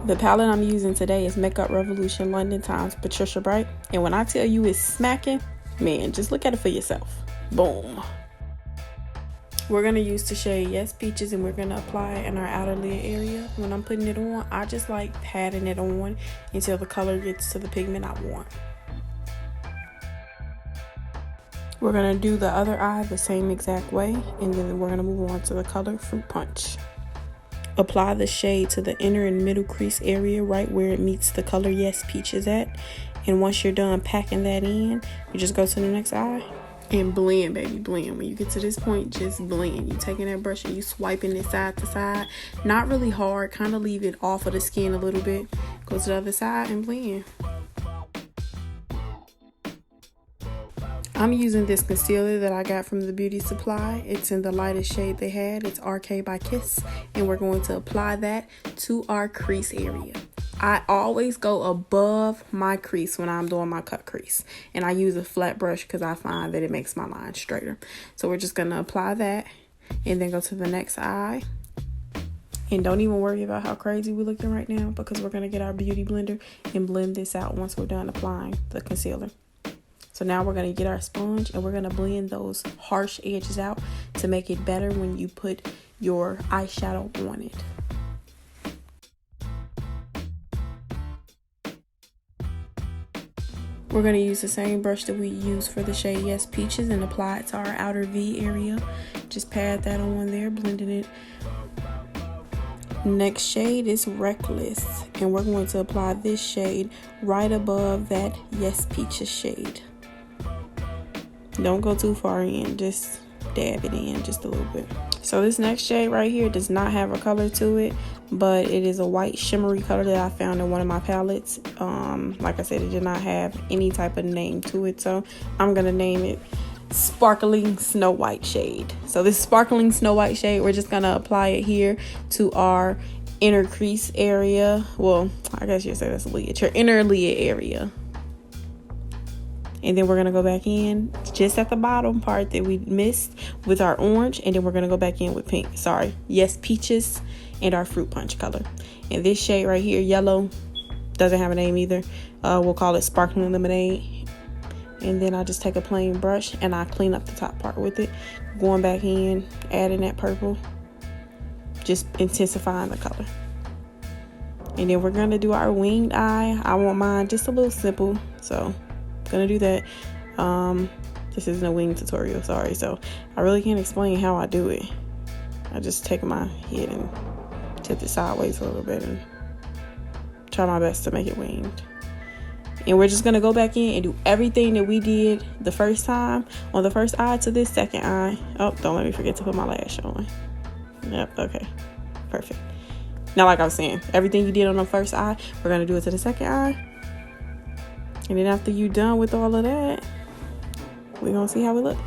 The palette I'm using today is Makeup Revolution London Times Patricia Bright. And when I tell you it's smacking, man, just look at it for yourself. Boom. We're going to use the shade Yes Peaches, and we're going to apply it in our outer lid area. When I'm putting it on, I just like patting it on until the color gets to the pigment I want. We're going to do the other eye the same exact way, and then we're going to move on to the color Fruit Punch. Apply the shade to the inner and middle crease area right where it meets the color Yes Peaches at. And once you're done packing that in, you just go to the next eye and blend, baby, blend. When you get to this point, just blend. You taking that brush and you swiping it side to side. Not really hard, kind of leave it off of the skin a little bit. Go to the other side and blend. I'm using this concealer that I got from the beauty supply. It's in the lightest shade they had. It's RK by Kiss. And we're going to apply that to our crease area. I always go above my crease when I'm doing my cut crease. And I use a flat brush because I find that it makes my line straighter. So we're just going to apply that and then go to the next eye. And don't even worry about how crazy we're looking right now, because we're going to get our beauty blender and blend this out once we're done applying the concealer. So now we're going to get our sponge and we're going to blend those harsh edges out to make it better when you put your eyeshadow on it. We're going to use the same brush that we used for the shade Yes Peaches and apply it to our outer V area. Just pat that on there, blending it. Next shade is Reckless, and we're going to apply this shade right above that Yes Peaches shade. Don't go too far in, just dab it in just a little bit. So this next shade right here does not have a color to it, but it is a white shimmery color that I found in one of my palettes. Like I said, it did not have any type of name to it, so I'm gonna name it Sparkling Snow White shade. So this Sparkling Snow White shade, we're just gonna apply it here to our inner crease area. Well, I guess you'd say that's a lid, your inner lid area. And then we're going to go back in just at the bottom part that we missed with our orange. And then we're going to go back in with pink. Sorry. Yes Peaches and our Fruit Punch color. And this shade right here, yellow, doesn't have a name either. We'll call it Sparkling Lemonade. And then I just take a plain brush and I clean up the top part with it. Going back in, adding that purple. Just intensifying the color. And then we're going to do our winged eye. I want mine just a little simple. So gonna do that. This isn't a wing tutorial, sorry, so I really can't explain how I do it. I just take my head and tip it sideways a little bit and try my best to make it winged. And we're just gonna go back in and do everything that we did the first time on the first eye to this second eye. Oh, don't let me forget to put my lash on. Yep, okay, perfect. Now, like I was saying, everything you did on the first eye, we're gonna do it to the second eye. And then after you're done with all of that, we're going to see how it looks.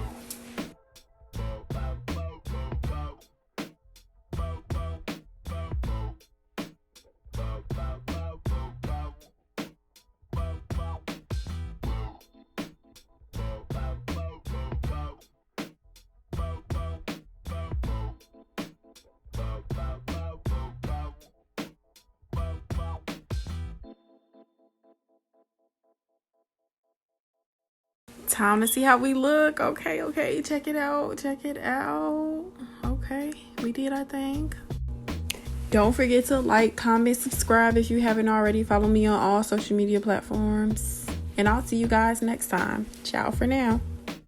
Time to see how we look. Okay, check it out. Okay, we did our thing. Don't forget to like, comment, subscribe if you haven't already. Follow me on all social media platforms. And I'll see you guys next time. Ciao for now.